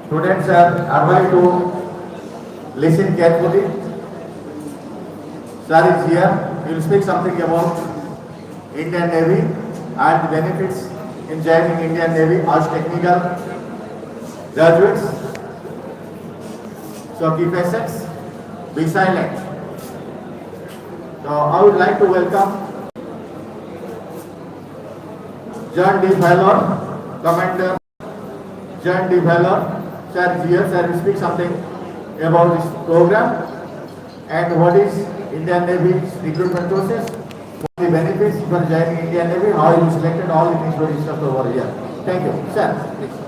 Students are advised to listen carefully. Sir is here. He will speak something about Indian Navy and the benefits in joining Indian Navy as technical graduates. So keep assets, be silent. So I would like to welcome John D. Valor, Commander John D. Valor. Sir is here. Sir will speak something about this program and what is Indian Navy's recruitment process, what are the benefits for joining Indian Navy, how you selected, all the things were discussed over here. Thank you. Sir, please.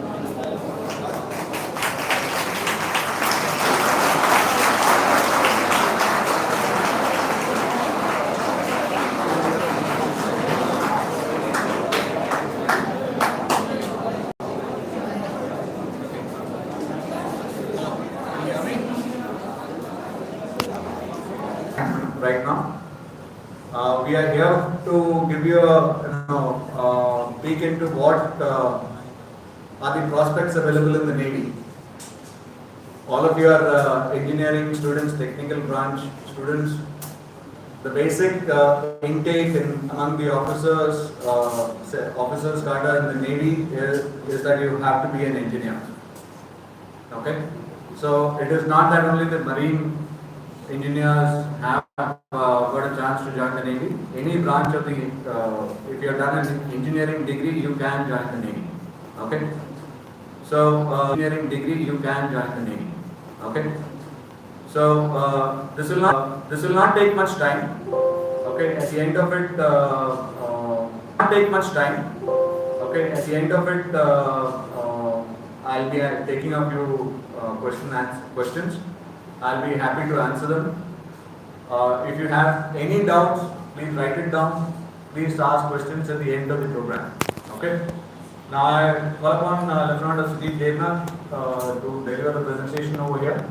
Right now, we are here to give you a peek into what are the prospects available in the Navy. All of you are engineering students, technical branch students. The basic intake among the officers cadre in the Navy is that you have to be an engineer. Okay, so it is not that only the marine engineers have got a chance to join the Navy. Any branch of the, if you have done an engineering degree, you can join the Navy. Okay, so engineering degree, you can join the Navy. Okay, so this will not take much time. Okay, at the end of it, not take much time. Okay, at the end of it, I'll be taking a few questions. I'll be happy to answer them. If you have any doubts, please write it down. Please ask questions at the end of the program. Okay. Now I call upon Lieutenant Sudeep Devna to deliver the presentation over here.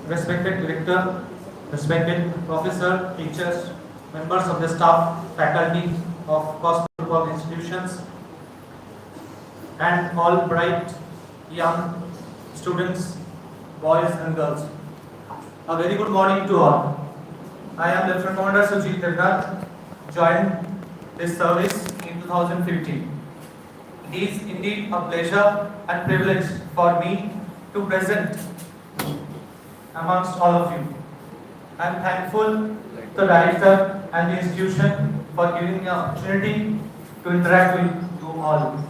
Respected Director, respected Professor, teachers, members of the staff, faculty of Cosmo institutions, and all bright young students, boys and girls. A very good morning to all. I am Lieutenant Commander Sujit Devnath, joined this service in 2015. It is indeed a pleasure and privilege for me to present amongst all of you. I am thankful to the Director and the institution for giving me the opportunity to interact with you all.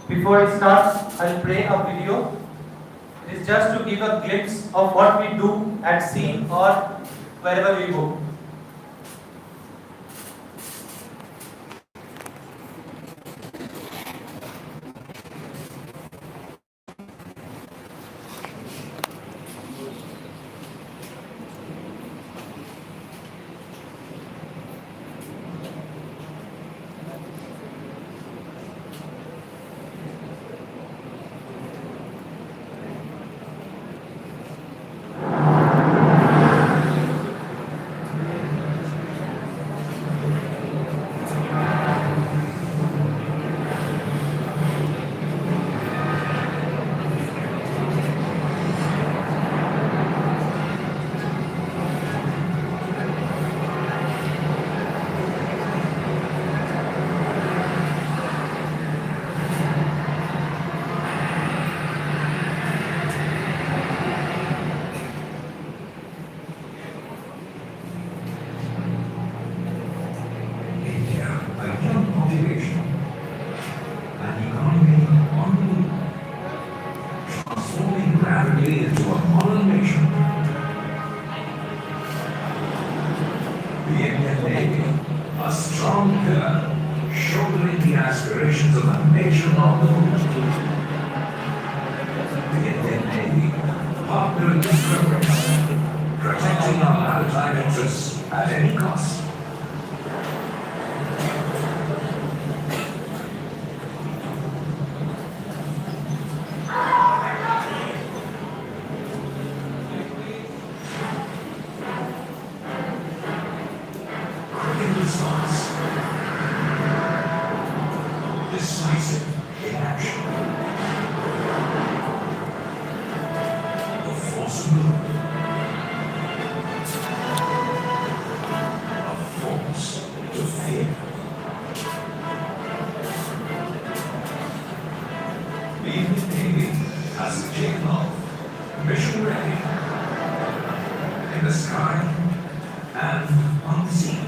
Before I start, I will play a video. It is just to give a glimpse of what we do at sea or wherever we go. Into a modern nation. The Indian Navy, a strong pillar, shouldering the aspirations of a nation on the move. The Indian Navy, partner in progress, protecting our maritime interests at any cost. Decisive in action. The force of movement. in the sky and on the sea.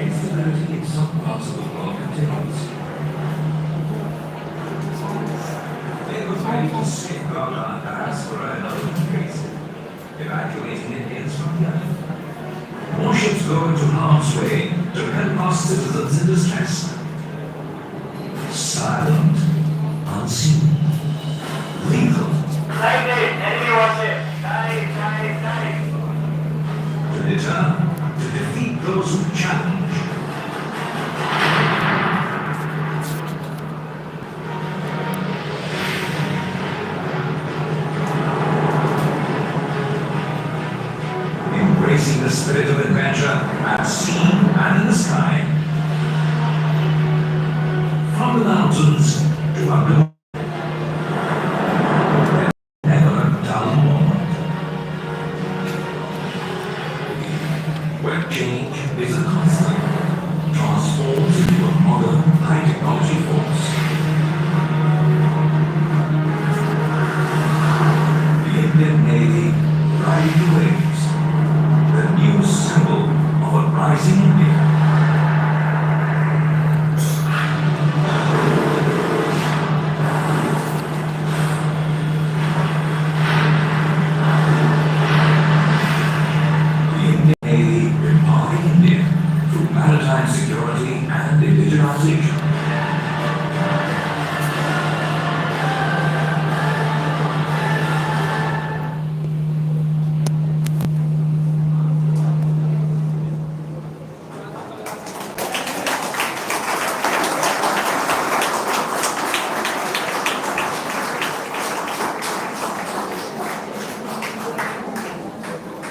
Instability in some parts of the world continues. They were ready to safeguard our diaspora in other countries, evacuating Indians from the island. Warships go into harm's way to help our citizens in distress. Silent, unseen, lethal. Enemy warship. Die. To deter, to defeat those who challenge. Embracing the spirit of adventure at sea and in the sky. From the mountains to under. Never a dull moment. Where change is a constant, transforms into a modern high technology force. The Indian Navy riding the waves, the new symbol of a rising India. The Indian Navy empowering India through maritime security and indigenization.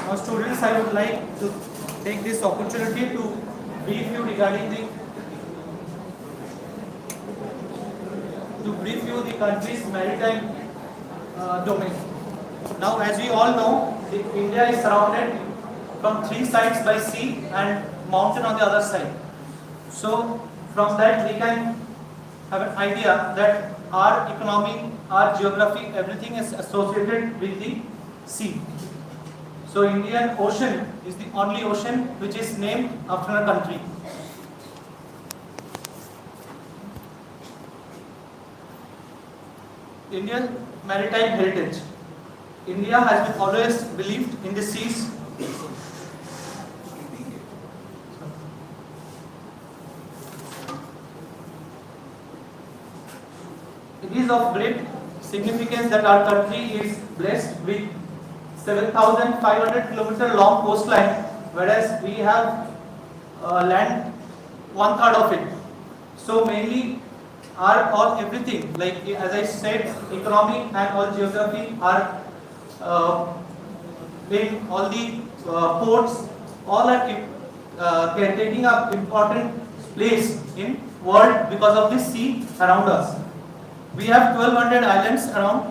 Now students, I would like to take this opportunity to brief you regarding the country's maritime domain. Now, as we all know, India is surrounded from three sides by sea and mountain on the other side. So, from that we can have an idea that our economy, our geography, everything is associated with the sea. So, Indian Ocean is the only ocean which is named after a country. Indian maritime heritage. India has been always believed in the seas. It is of great significance that our country is blessed with 7,500 kilometer long coastline, whereas we have land 1/3 of it. So mainly everything, like as I said, economy and all geography are in all the ports, all are taking up important place in world because of the sea around us. We have 1,200 islands around.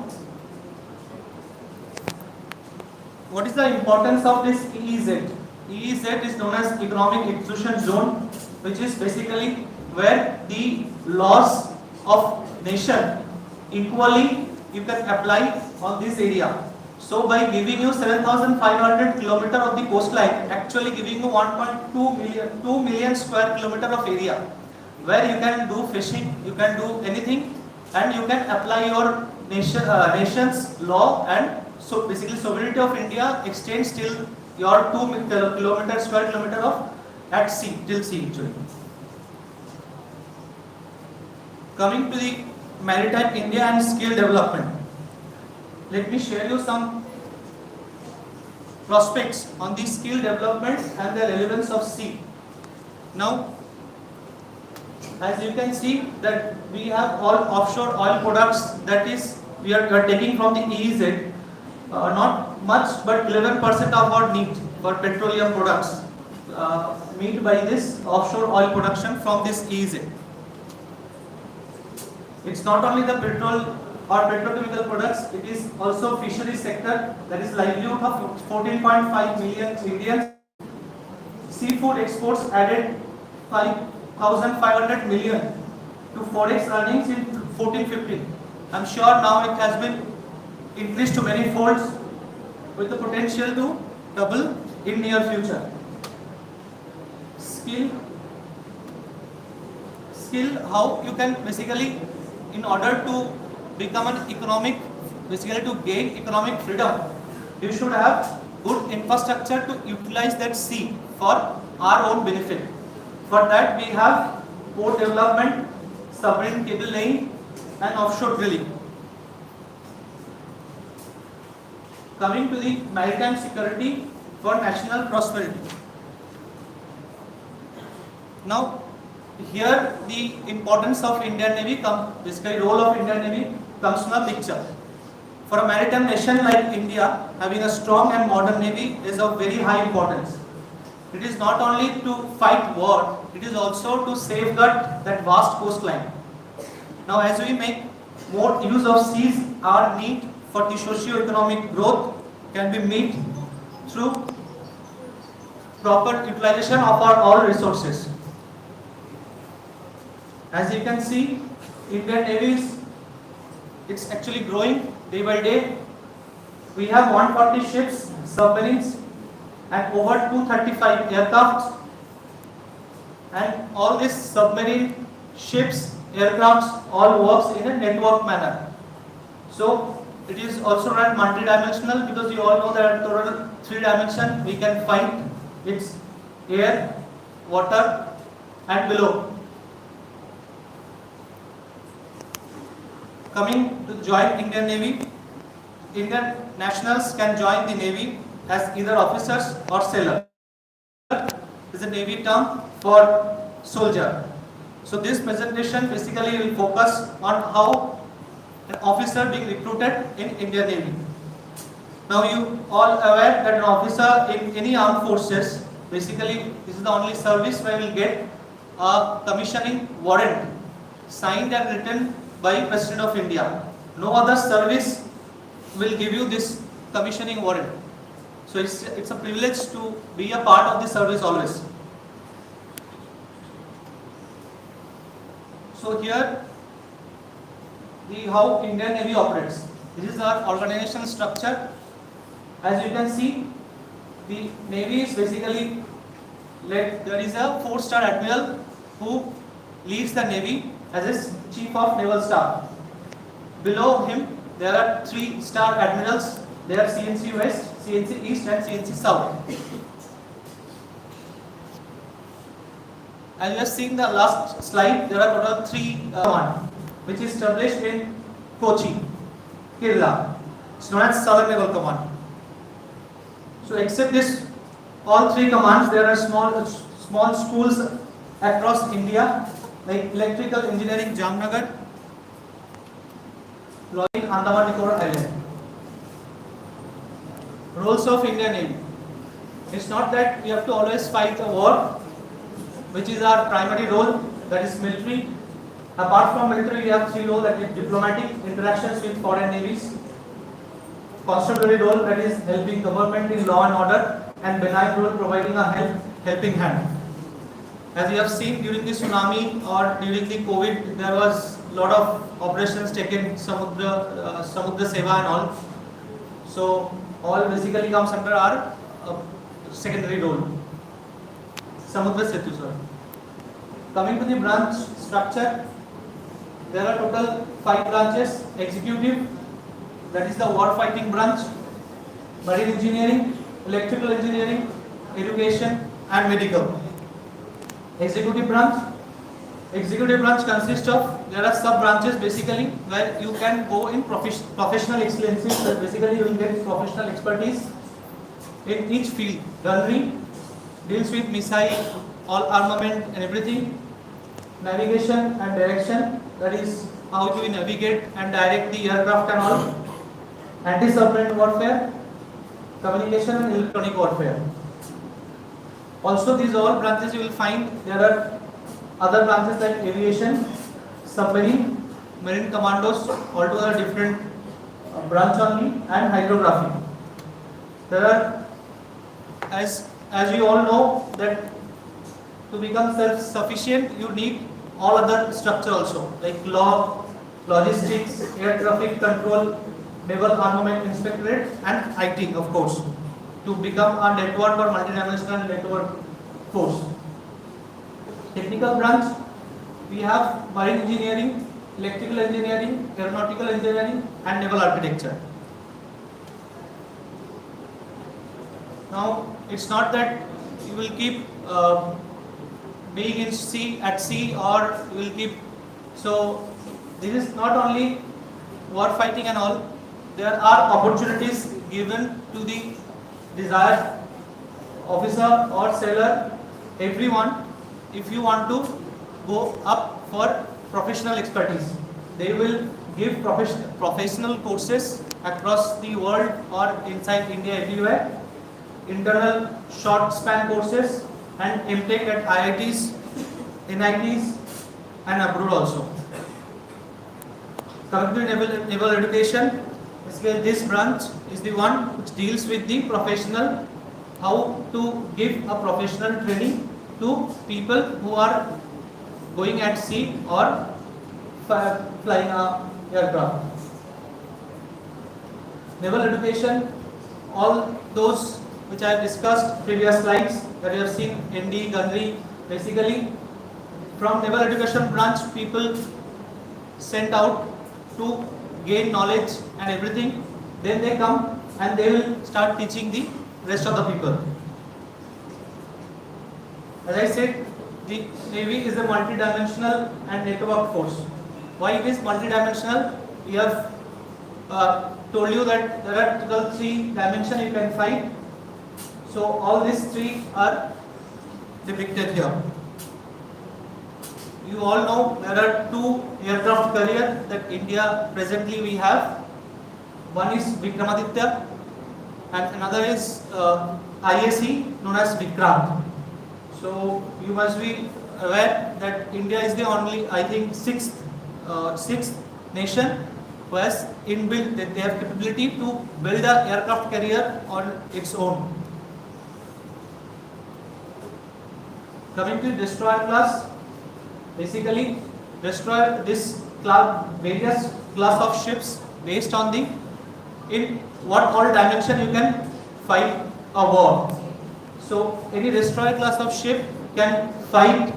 What is the importance of this EEZ? EEZ is known as Economic Exclusion Zone, which is basically where the laws of nation equally you can apply on this area. So by giving you 7,500 kilometer of the coastline, actually giving you 2 million square kilometer of area, where you can do fishing, you can do anything, and you can apply your nation's law. And so basically sovereignty of India extends till your 2 square kilometer of at sea, till sea actually. Coming to the maritime India and skill development, let me share you some prospects on the skill development and the relevance of sea. Now, as you can see that we have all offshore oil products, that is we are taking from the EEZ, not much but 11% of our need for petroleum products meet by this offshore oil production from this EEZ. It's not only the petrol or petrochemical products, it is also fisheries sector, that is livelihood of 14.5 million Indians. Seafood exports added 1,500 million to 4x earnings in 14-15. I'm sure now it has been increased to many folds with the potential to double in near future. Skill, how you can basically, in order to become an economic, basically to gain economic freedom, you should have good infrastructure to utilize that sea for our own benefit. For that we have port development, submarine cable laying and offshore drilling. Coming to the maritime security for national prosperity. Now, here the importance of Indian Navy basically role of Indian Navy comes from a picture. For a maritime nation like India, having a strong and modern navy is of very high importance. It is not only to fight war, it is also to safeguard that vast coastline. Now, as we make more use of seas, our need for the socio-economic growth can be met through proper utilization of our all resources. As you can see, Indian Navy it's actually growing day by day. We have 140 ships, submarines, and over 235 aircrafts. And all these submarine ships, aircrafts, all works in a network manner. So it is also run multi-dimensional because you all know that total 3 dimension we can find it's air, water, and below. Coming to join Indian Navy, Indian nationals can join the Navy as either officers or sailor. Is a Navy term for soldier. So this presentation basically will focus on how an officer being recruited in Indian Navy. Now you all aware that an officer in any armed forces, basically this is the only service where you will get a commissioning warrant signed and written by President of India. No other service will give you this commissioning warrant. So it's a privilege to be a part of the service always. So here how Indian Navy operates. This is our organization structure. As you can see, the Navy is basically led. There is a 4-star admiral who leads the Navy as his Chief of Naval Staff. Below him, there are 3-star admirals. They are CNC West, CNC East, and CNC South. As you have seen the last slide, there are total 3 commands, which is established in Kochi, Kerala. It's known as Southern Naval Command. So, except this, all 3 commands, there are small schools across India, like Electrical Engineering Jamnagar, Law in Andaman Nicobar Island. Roles of Indian Navy. It's not that we have to always fight a war, which is our primary role, that is military. Apart from military, we have 3 roles, that is diplomatic, interactions with foreign navies, constabulary role, that is helping government in law and order, and benign role, providing a helping hand. As you have seen during the tsunami or during the COVID, there was a lot of operations taken, Samudra Seva and all. So all basically comes under our secondary role. Samudra Setu, sir. Coming to the branch structure, there are total 5 branches. Executive, that is the war fighting branch, marine engineering, electrical engineering, education and medical. Executive branch consists of, there are sub branches basically where you can go in professional excellencies, so basically you will get professional expertise in each field. Gunnery deals with missile, all armament and everything. Navigation and direction, that is how to navigate and direct the aircraft and all. Anti-submarine warfare, communication and electronic warfare. Also, these all branches you will find there are other branches like aviation, submarine, marine commandos, altogether different branch only, and hydrography. There are, as you all know, that to become self-sufficient, you need all other structure also, like law, logistics, air traffic control, naval armament inspectorate, and IT, of course, to become a network or multidimensional network force. Technical branch, we have marine engineering, electrical engineering, aeronautical engineering, and naval architecture. Now, it's not that you will keep being in at sea, or you will keep. So, this is not only war fighting and all. There are opportunities given to the desired officer or sailor, everyone. If you want to go up for professional expertise, they will give professional courses across the world or inside India everywhere. Internal short span courses and MTech at IITs, NITs, and abroad also. Coming to naval education, this branch is the one which deals with the professional, how to give a professional training to people who are going at sea or flying a aircraft. Naval education, all those which I have discussed previous slides that you have seen, ND, gunnery, basically from naval education branch people sent out to gain knowledge and everything, then they come and they will start teaching the rest of the people. As I said, the Navy is a multidimensional and network force. Why it is multidimensional? We have told you that there are three dimensions you can fight. So all these three are depicted here. You all know there are two aircraft carriers that India presently we have. One is Vikramaditya and another is IAC known as Vikrant. So you must be aware that India is the only, I think, sixth nation who has inbuilt that they have capability to build an aircraft carrier on its own. Coming to destroyer class, basically destroyer this class, various class of ships based on the in what all dimension you can fight a war. So any destroyer class of ship can fight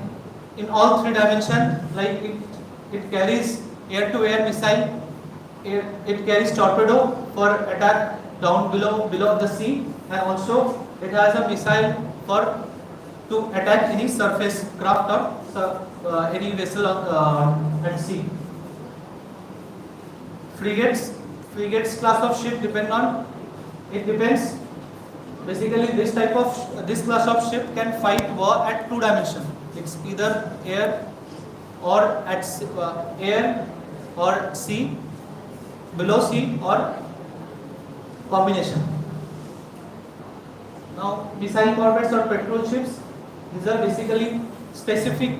in all three dimensions, like it carries air-to-air missile, it carries torpedo for attack down below the sea, and also it has a missile for to attack any surface craft or any vessel at sea. Frigates class of ship depends. Basically, this class of ship can fight war at two dimensions. It's either air or at air or sea, below sea, or combination. Now, missile corvettes or patrol ships, these are basically specific.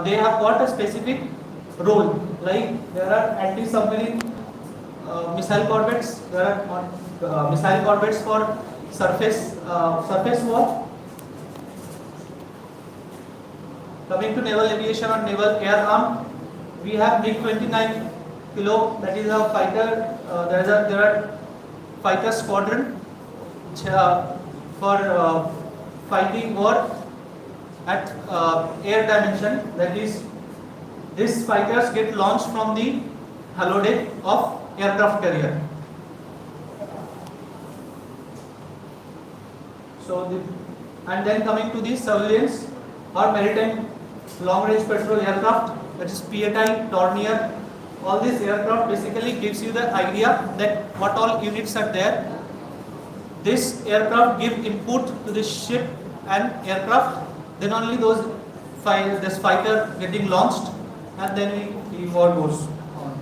They have got a specific role. Like there are anti-submarine missile corvettes. There are missile corvettes for surface war. Coming to naval aviation or naval air arm, we have MiG-29 kilo. That is a fighter. There are fighter squadron which for fighting war at air dimension. That is, these fighters get launched from the halodeck of aircraft carrier. So, and then coming to the surveillance or maritime long-range patrol aircraft, that is PATI, Dornier. All these aircraft basically gives you the idea that what all units are there. This aircraft give input to the ship and aircraft. Then only this fighter getting launched, and then the war goes on.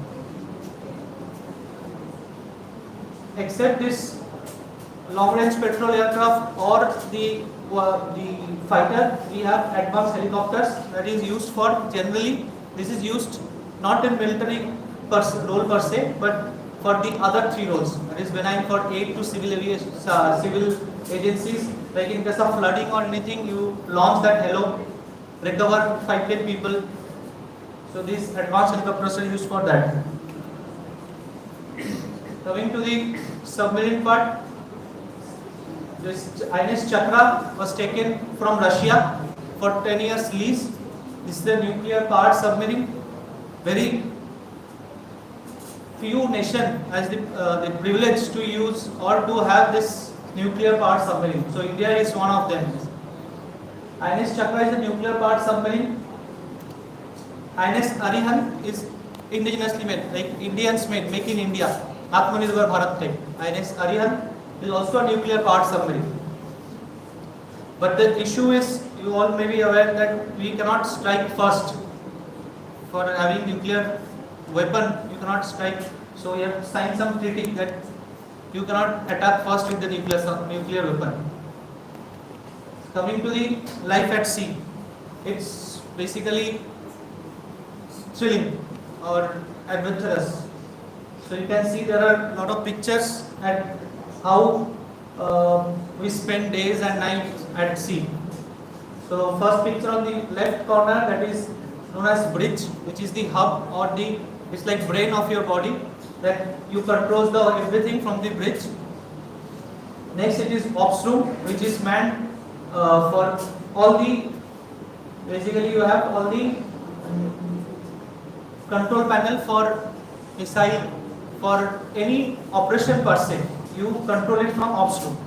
Except this long-range patrol aircraft or the fighter, we have advanced helicopters that is used for generally. This is used not in military role per se, but for the other three roles. That is benign for aid to civil aviation, civil agencies. Like in case of flooding or anything, you launch that helo recover fighted people. So these advanced helicopters are used for that. Coming to the submarine part, this INS Chakra was taken from Russia for 10 years lease. This is the nuclear powered submarine. Very few nations has the privilege to use or to have this nuclear powered submarine. So India is one of them. INS Chakra is a nuclear powered submarine. INS Arihan is indigenously made, like Indians made, make in India. Atmanirbhar Bharat type. INS Arihan is also a nuclear powered submarine. But the issue is, you all may be aware that we cannot strike first. For having nuclear weapon, you cannot strike. So you have to sign some treaty that you cannot attack first with the nuclear weapon. Coming to the life at sea, it's basically thrilling or adventurous. So you can see there are a lot of pictures at how we spend days and nights at sea. So first picture on the left corner, that is known as bridge, which is the hub or it's like brain of your body, that you control everything from the bridge. Next it is ops room, which is manned for all the, basically you have all the control panel for missile, for any operation per se, you control it from ops room.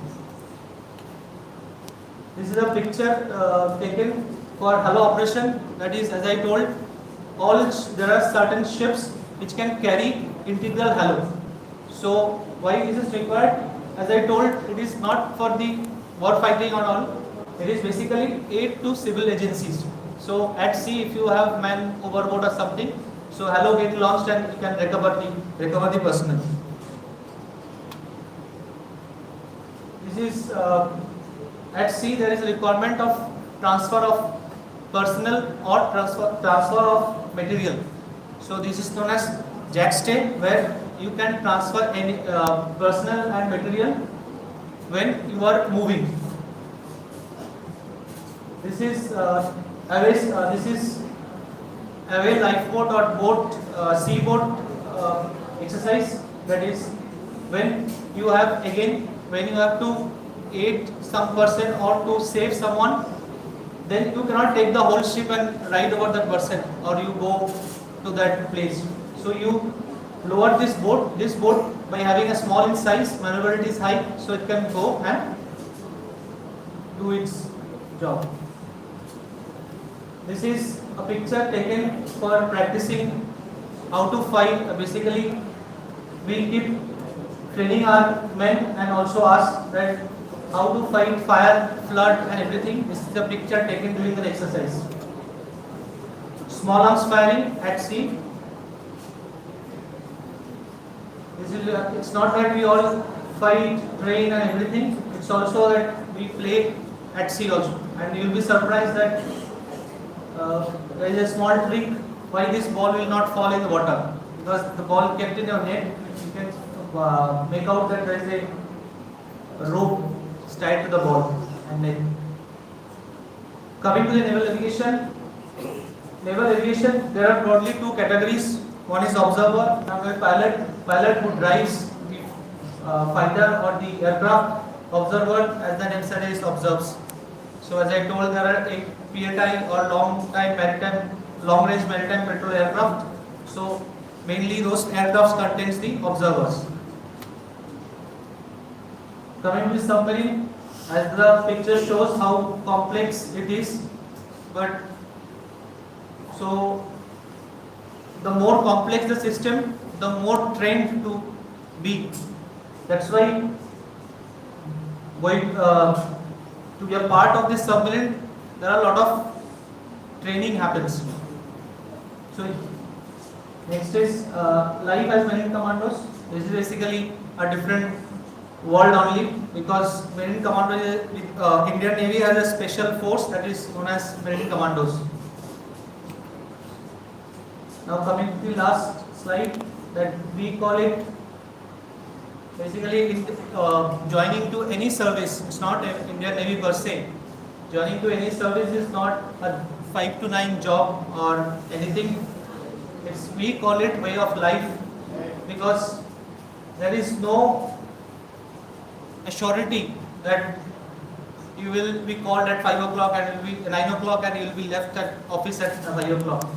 This is a picture taken for halo operation, that is, as I told, there are certain ships which can carry integral halo. So why this is required? As I told, it is not for the war fighting or all, it is basically aid to civil agencies. So at sea, if you have man overboard or something, so halo get launched and you can recover the personnel. This is at sea, there is a requirement of transfer of personnel or transfer of material. So this is known as jack stay, where you can transfer any personnel and material when you are moving. This is away lifeboat or boat, seaboat exercise. That is when you have to aid some person or to save someone, then you cannot take the whole ship and ride over that person or you go to that place. So you lower this boat by having a small in size, maneuverability is high, so it can go and do its job. This is a picture taken for practicing how to fight. Basically, we keep training our men and also ask that how to fight fire, flood and everything. This is a picture taken during the exercise. Small arms firing at sea. It's not that we all fight, train and everything. It's also that we play at sea also. And you will be surprised that there is a small trick why this ball will not fall in the water. Because the ball kept in your net, you can make out that there is a rope tied to the ball and net. Coming to the naval navigation. Naval aviation, there are broadly two categories. One is observer, another pilot who drives the fighter or the aircraft. Observer, as the name says, observes. So as I told, there are a PATI or long range maritime patrol aircraft. So mainly those aircrafts contains the observers. Coming to the submarine, as the picture shows how complex it is, but so the more complex the system, the more trained to be. That's why to be a part of this submarine, there are a lot of training happens. So next is life as marine commandos. This is basically a different world only, because marine commandos, Indian Navy has a special force that is known as marine commandos. Now coming to the last slide, that we call it basically joining to any service. It's not Indian Navy per se. Joining to any service is not a 5 to 9 job or anything. We call it way of life because there is no assurity that you will be called at 5 o'clock and it will be 9 o'clock and you will be left at office at 5 o'clock.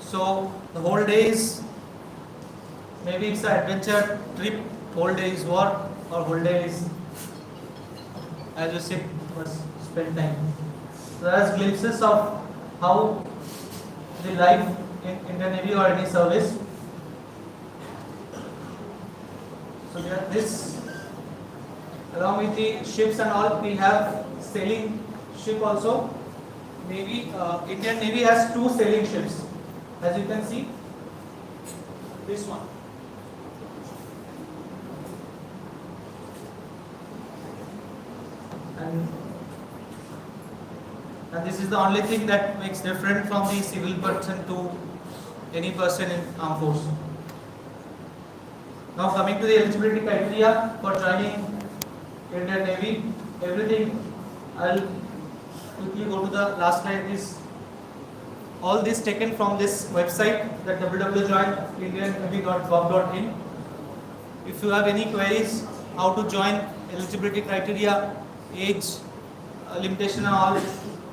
So the whole day is, maybe it's an adventure trip, whole day is work or whole day is, as you said, must spend time. So there are glimpses of how the life in Indian Navy or any service. So we have this, along with the ships and all, we have sailing ship also. Navy, Indian Navy has 2 sailing ships, as you can see. This one. And this is the only thing that makes different from the civil person to any person in armed force. Now coming to the eligibility criteria for joining Indian Navy, everything, I'll quickly go to the last slide. Is all this taken from this website, that www.joinindiannavy.gov.in. If you have any queries how to join, eligibility criteria, age limitation and all,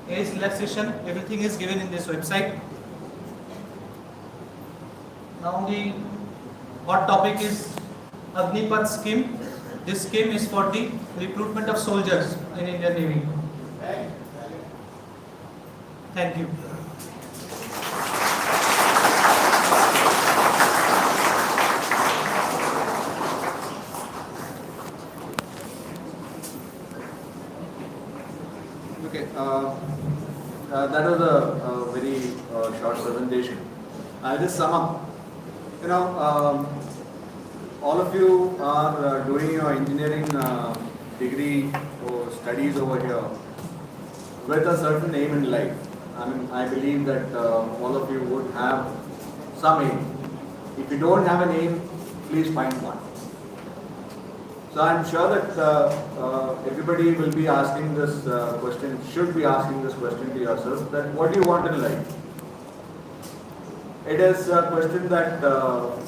age relaxation, everything is given in this website. Now the hot topic is Agnipath scheme. This scheme is for the recruitment of soldiers in Indian Navy. Thank you. Okay, that was a very short presentation. I'll just sum up. You know, all of you are doing your engineering degree or studies over here with a certain aim in life. I mean, I believe that all of you would have some aim. If you don't have an aim, please find one. So I'm sure that everybody will be asking this question, should be asking this question to yourself, that what do you want in life? It is a question that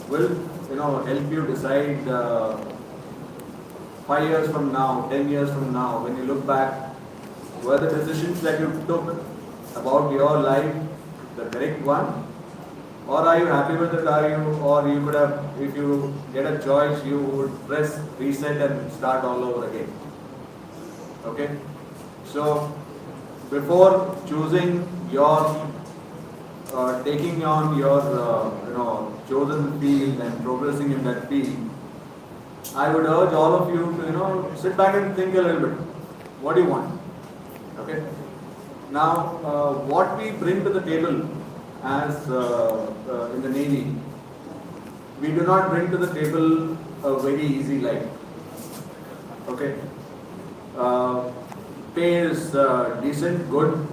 will, help you decide 5 years from now, 10 years from now, when you look back, were the decisions that you took about your life the correct one? Or are you happy with it? Or you could have, if you get a choice, you would press reset and start all over again. Okay? So, before choosing your, taking on your, chosen field and progressing in that field, I would urge all of you to, sit back and think a little bit. What do you want? Okay? Now, what we bring to the table as in the Navy, we do not bring to the table a very easy life. Okay? Pay is decent, good.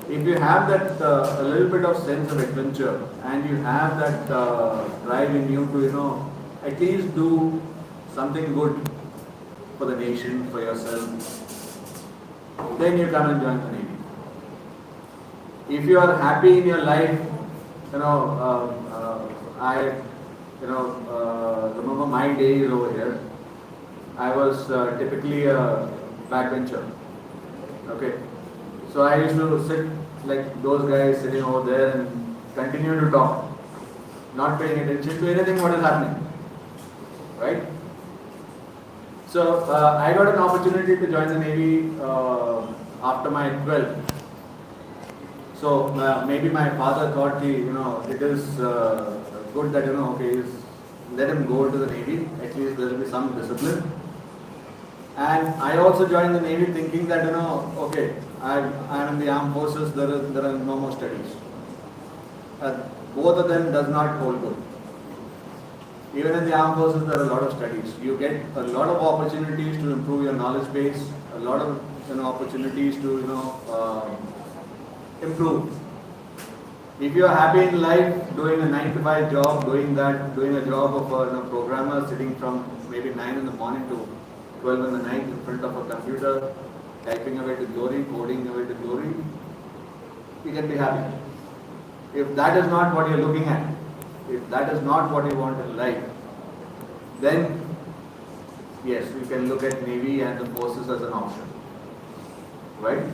If you have that a little bit of sense of adventure and you have that drive in you to, at least do something good for the nation, for yourself, then you come and join the Navy. If you are happy in your life, I remember my days over here. I was typically a backbencher. Okay, so I used to sit like those guys sitting over there and continue to talk, not paying attention to anything what is happening. Right? So I got an opportunity to join the Navy after my 12th. So maybe my father thought, it is good that, let him go to the Navy, at least there will be some discipline. And I also joined the Navy thinking that, okay, I'm in the armed forces, there are no more studies. Both of them does not hold good. Even in the armed forces, there are a lot of studies. You get a lot of opportunities to improve your knowledge base, a lot of opportunities to improve. If you are happy in life, doing a 9 to 5 job, doing a job of a programmer, sitting from maybe 9 in the morning to 12 in the night in front of a computer, typing away to glory, coding away to glory, you can be happy. If that is not what you're looking at, if that is not what you want in life, then yes, we can look at Navy and the forces as an option, right?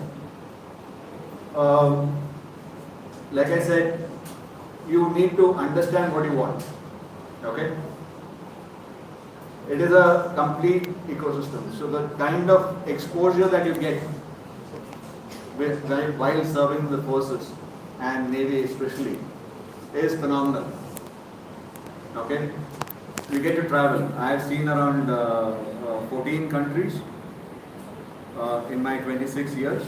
Like I said, you need to understand what you want, okay? It is a complete ecosystem. So the kind of exposure that you get while serving the forces and Navy especially is phenomenal. Okay, we get to travel. I have seen around 14 countries in my 26 years.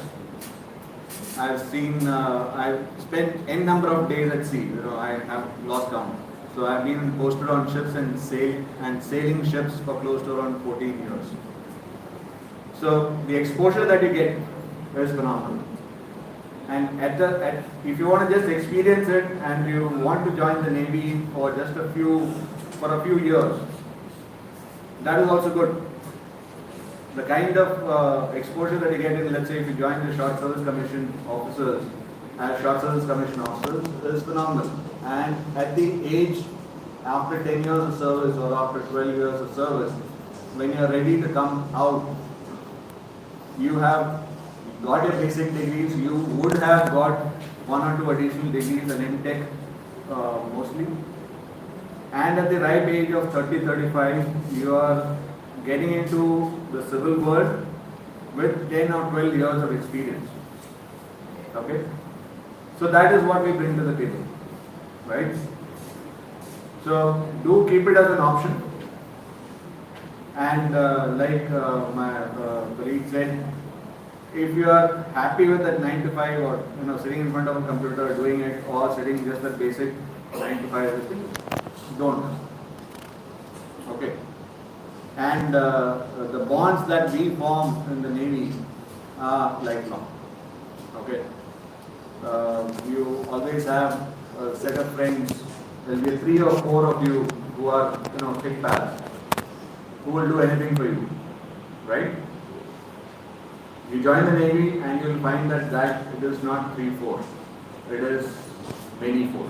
I've spent n number of days at sea. I have lost count. So I've been posted on ships and sailing ships for close to around 14 years. So the exposure that you get is phenomenal. And if you want to just experience it and you want to join the Navy for a few years, that is also good. The kind of exposure that you get in, let's say, if you join the Short Service Commission officers as Short Service Commission officers, is phenomenal. And at the age after 10 years of service or after 12 years of service, when you are ready to come out, you have got your basic degrees, you would have got 1 or 2 additional degrees and MTech mostly. And at the ripe age of 30-35, you are getting into the civil world with 10 or 12 years of experience. Okay? So that is what we bring to the table, right? So do keep it as an option. And like my colleague said, if you are happy with that 9 to 5 or sitting in front of a computer doing it or sitting just that basic 9 to 5, don't. Okay. And the bonds that we form in the Navy are lifelong. Okay. You always have a set of friends. There will be 3 or 4 of you who are thick pals, who will do anything for you, right? You join the Navy and you will find that it is not 3-4, it is many 4.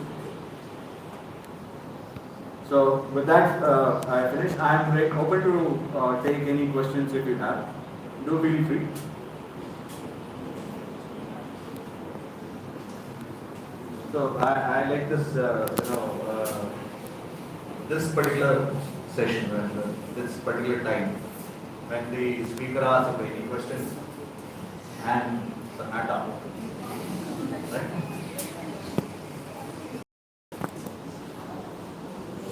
So with that, I finished. I am open to take any questions if you have. Do feel free. So I like this, this particular session and this particular time when the speaker asks any questions and the matter. Right?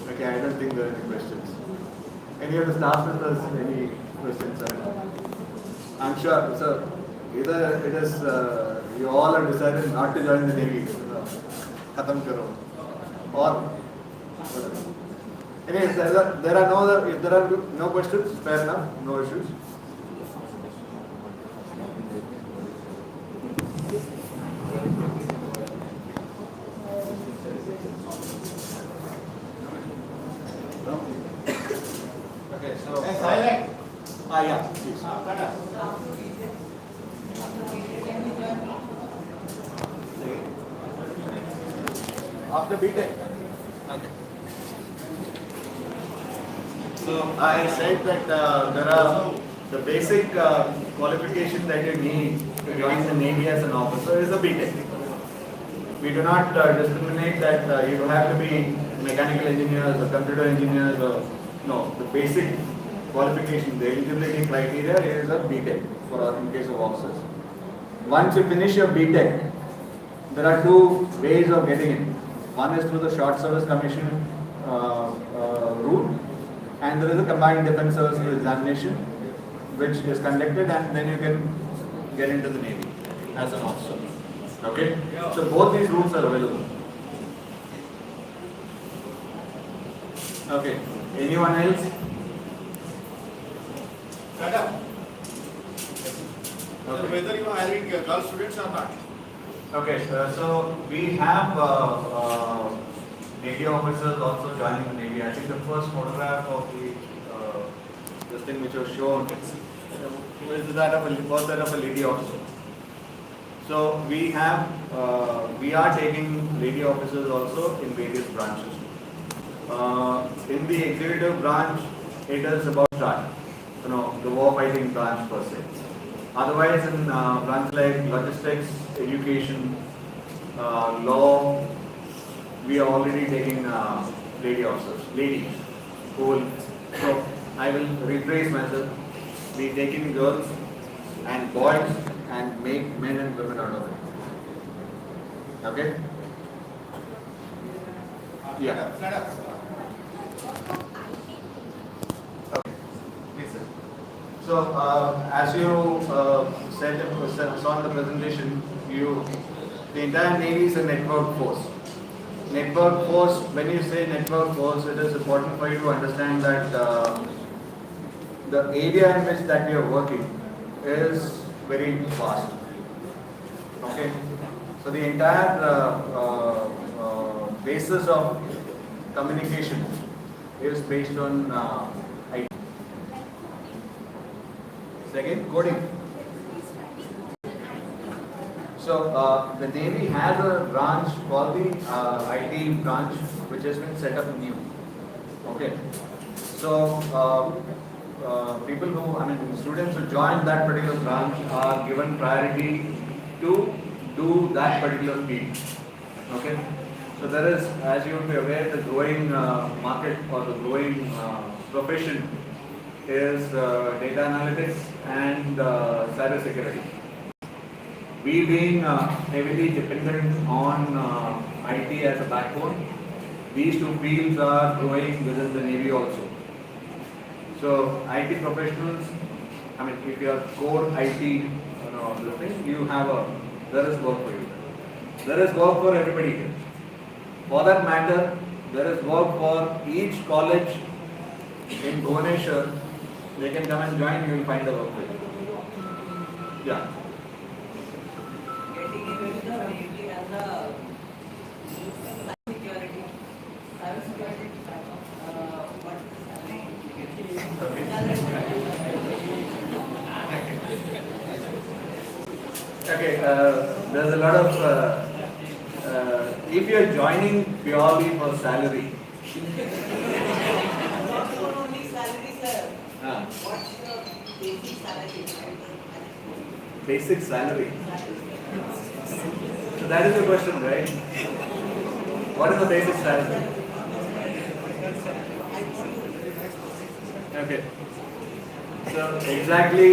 Okay, I don't think there are any questions. Any of the staff members, any questions? I'm sure, sir. Either it is you all have decided not to join the Navy, khatam karo, or anyways, if there are no questions, fair enough, no issues. Okay, so Silent. yeah, please. After BTech. Okay. So I said that there are the basic qualification that you need to join the Navy as an officer is a BTech. We do not discriminate that you have to be mechanical engineers or computer engineers or no. The basic qualification, the eligibility criteria is a BTech for in case of officers. Once you finish your BTech, there are 2 ways of getting in. One is through the Short Service Commission route, and there is a Combined Defence Services examination which is conducted, and then you can get into the Navy as an officer. Okay? So both these routes are available. Okay. Anyone else? Madam, Okay. whether you are hiring girl students or not? Okay, so we have Navy officers also joining the Navy. I think the first photograph of this thing which was shown was that of a lady officer. So we are taking lady officers also in various branches. In the executive branch, it is about that, the war fighting branch per se. Otherwise, in branches like logistics, education, law, we are already taking lady officers, ladies. So I will rephrase myself. We taking girls and boys and make men and women out of it. Okay? Yeah. Okay. Please, sir. So, as you saw in the presentation, the entire Navy is a network force. Network force, when you say network force, it is important for you to understand that the area in which that we are working is very vast. Okay? So the entire basis of communication is based on IT. Second, coding. So the Navy has a branch called the IT branch, which has been set up new. Okay. So people students who join that particular branch are given priority to do that particular field. Okay. So there is, as you will be aware, the growing market or the growing profession is data analytics and cyber security. We being heavily dependent on IT as a backbone, these two fields are growing within the Navy also. So IT professionals, if you are core IT, there is work for you. There is work for everybody here. For that matter, there is work for each college in Bhubaneswar. They can come and join, you will find the work for you. Yeah. Getting into the Navy and the security, cyber security, what Okay, there's a lot of, if you are joining purely for salary. not for only salary, sir. What's your basic salary? Basic salary. So that is the question, right? What is the basic salary? Okay. So exactly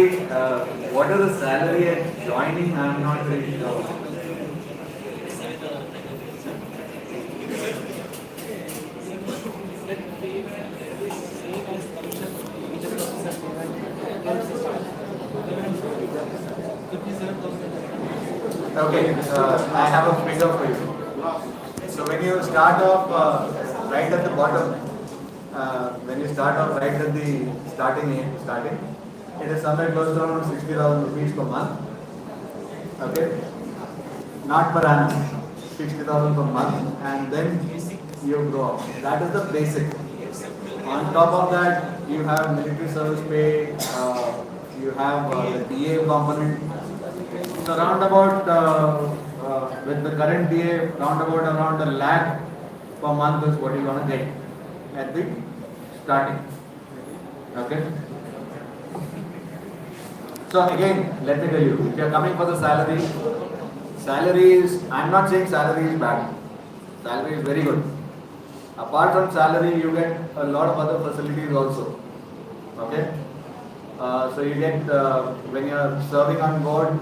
what is the salary at joining? I am not very sure. Okay, I have a figure for you. So when you start off right at the bottom, when you start off right at the starting, it is somewhere close to around 60,000 rupees per month. Okay, not per annum, 60,000 per month, and then you grow up. That is the basic. On top of that, you have military service pay, you have the DA component. So round about with the current DA, around a lakh per month is what you're gonna get at the starting. Okay. So again, let me tell you, if you are coming for the salary is, I'm not saying salary is bad. Salary is very good. Apart from salary, you get a lot of other facilities also. Okay. So you get when you are serving on board,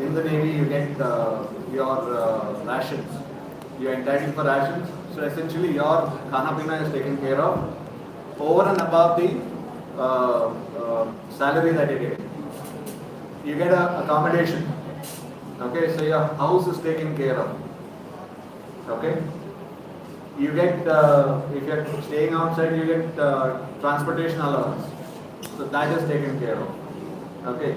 in the Navy, you get your rations. You are entitled for rations. So essentially, your khana pina is taken care of over and above the salary that you get. You get a accommodation. Okay, so your house is taken care of. Okay. You get, if you are staying outside, you get transportation allowance. So that is taken care of. Okay.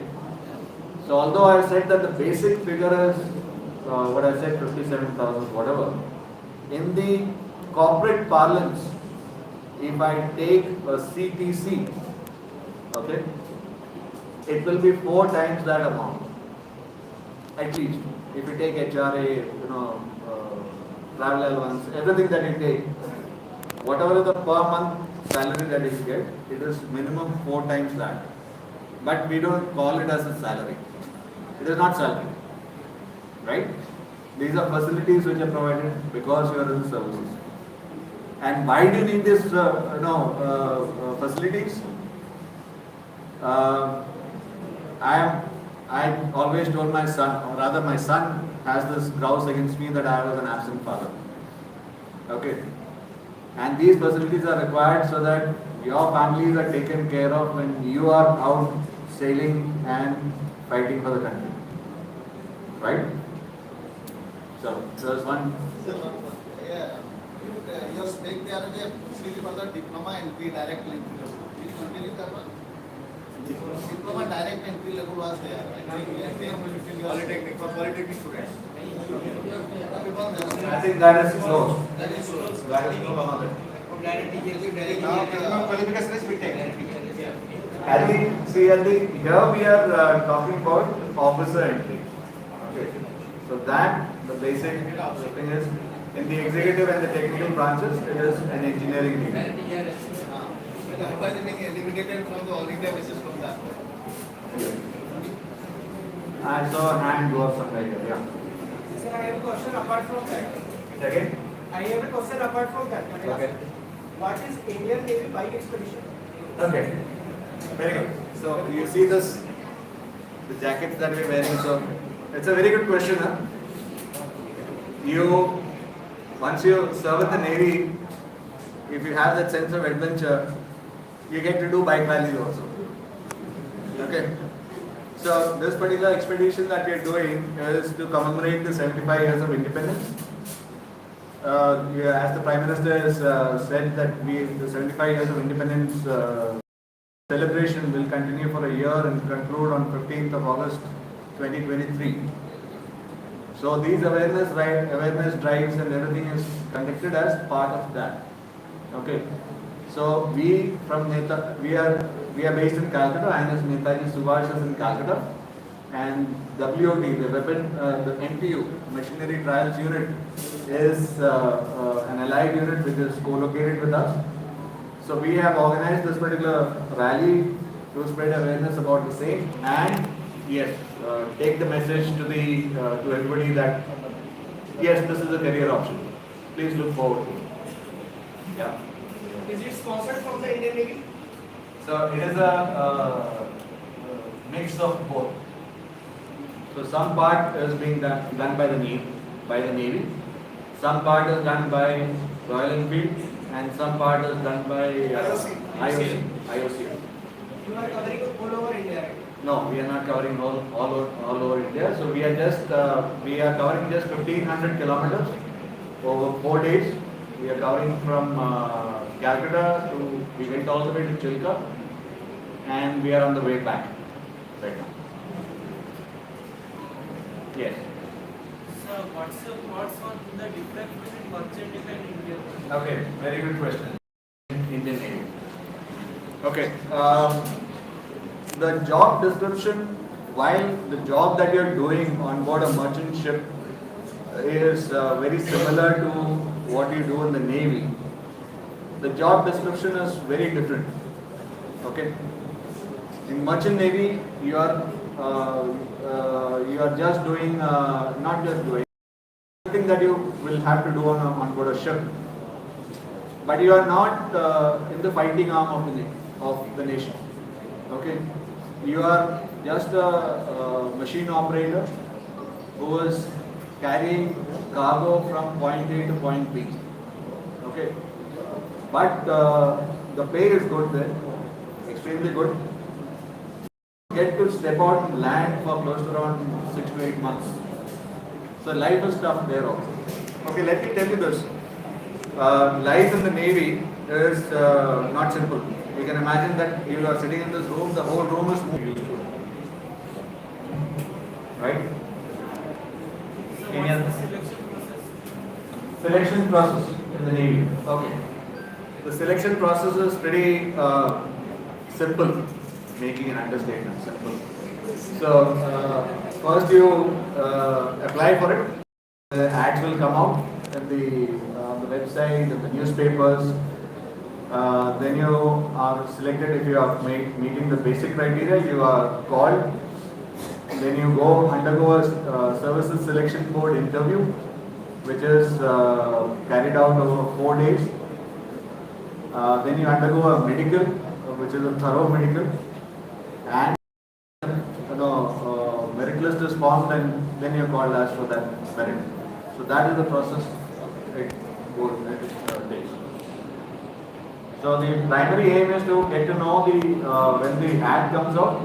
So although I said that the basic figure is what I said, 57,000, whatever. In the corporate parlance, if I take a CTC, okay, it will be 4 times that amount. at least. If you take HRA, travel allowance, everything that you take, whatever is the per month salary that you get, it is minimum 4 times that. But we don't call it as a salary. It is not salary, right? These are facilities which are provided because you are in the services. And why do you need these facilities? I always told my son, or rather my son has this grouse against me that I was an absent father. Okay. And these facilities are required so that your families are taken care of when you are out sailing and fighting for the country. Right? So, there's one. Yeah, you speak there is a still for the diploma entry direct entry level. Please continue that one. Diploma direct entry level was there. Polytechnic for polytechnic students. Because I think that is close. that is so. That is close. Qualification is BTech. I think, see, here we are talking about officer entry. Okay. So that, the basic thing is, in the executive and the technical branches, it is an engineering degree. By the being eliminated from the all India basis from that. I saw a hand go up somewhere here, yeah. Sir, I have a question apart from that. Second? I have a question apart from that. Okay. What is Indian Navy bike expedition? Okay. Very good. So you see this, the jackets that we're wearing. So it's a very good question. Huh? Once you serve in the Navy, if you have that sense of adventure, you get to do bike rallies also. Okay. So this particular expedition that we are doing is to commemorate the 75 years of independence. As the Prime Minister has said that the 75 years of independence celebration will continue for a year and conclude on 15th of August 2023. So these awareness drives and everything is conducted as part of that. Okay. So we are based in Calcutta, and as Netaji Subhash is in Calcutta, and WOT, the MTU, Machinery Trials Unit, is an allied unit which is co-located with us. So we have organized this particular rally to spread awareness about the same, and yes, take the message to everybody that yes, this is a career option. Please look forward to it. Yeah. Is it sponsored from the Indian Navy? So it is a mix of both. So some part is being done by the Navy. Some part is done by Royal Enfield, and some part is done by IOC. You are covering all over India, right? No, we are not covering all over India. So we are covering just 1,500 kilometers over 4 days. We are covering from Calcutta we went all the way to Chilka, and we are on the way back right now. Yes. Sir, what's your thoughts on the difference between merchant Navy and Indian Navy? Okay, very good question. Indian Navy. Okay. The job description, while the job that you are doing on board a merchant ship is very similar to what you do in the Navy, the job description is very different. Okay. In merchant Navy, you are just doing, not just doing, something that you will have to do on board a ship. But you are not in the fighting arm of the nation. Okay. You are just a machine operator who is carrying cargo from point A to point B. Okay. But the pay is good there, extremely good. You get to step out on land for close to around 6 to 8 months. So life is tough there also. Okay, let me tell you this. Life in the Navy is not simple. You can imagine that you are sitting in this room, the whole room is moving. Right? So Any other? what's the selection process? Selection process in the Navy. Okay. The selection process is pretty simple, making an understatement, simple. So first you apply for it. The ads will come out in the website, in the newspapers. Then you are selected if you are meeting the basic criteria. You are called. Then you undergo a services selection board interview, which is carried out over 4 days. Then you undergo a medical, which is a thorough medical, and merit list is formed, and then you're called as for that merit. So that is the process it takes. So the primary aim is to get to know when the ad comes out,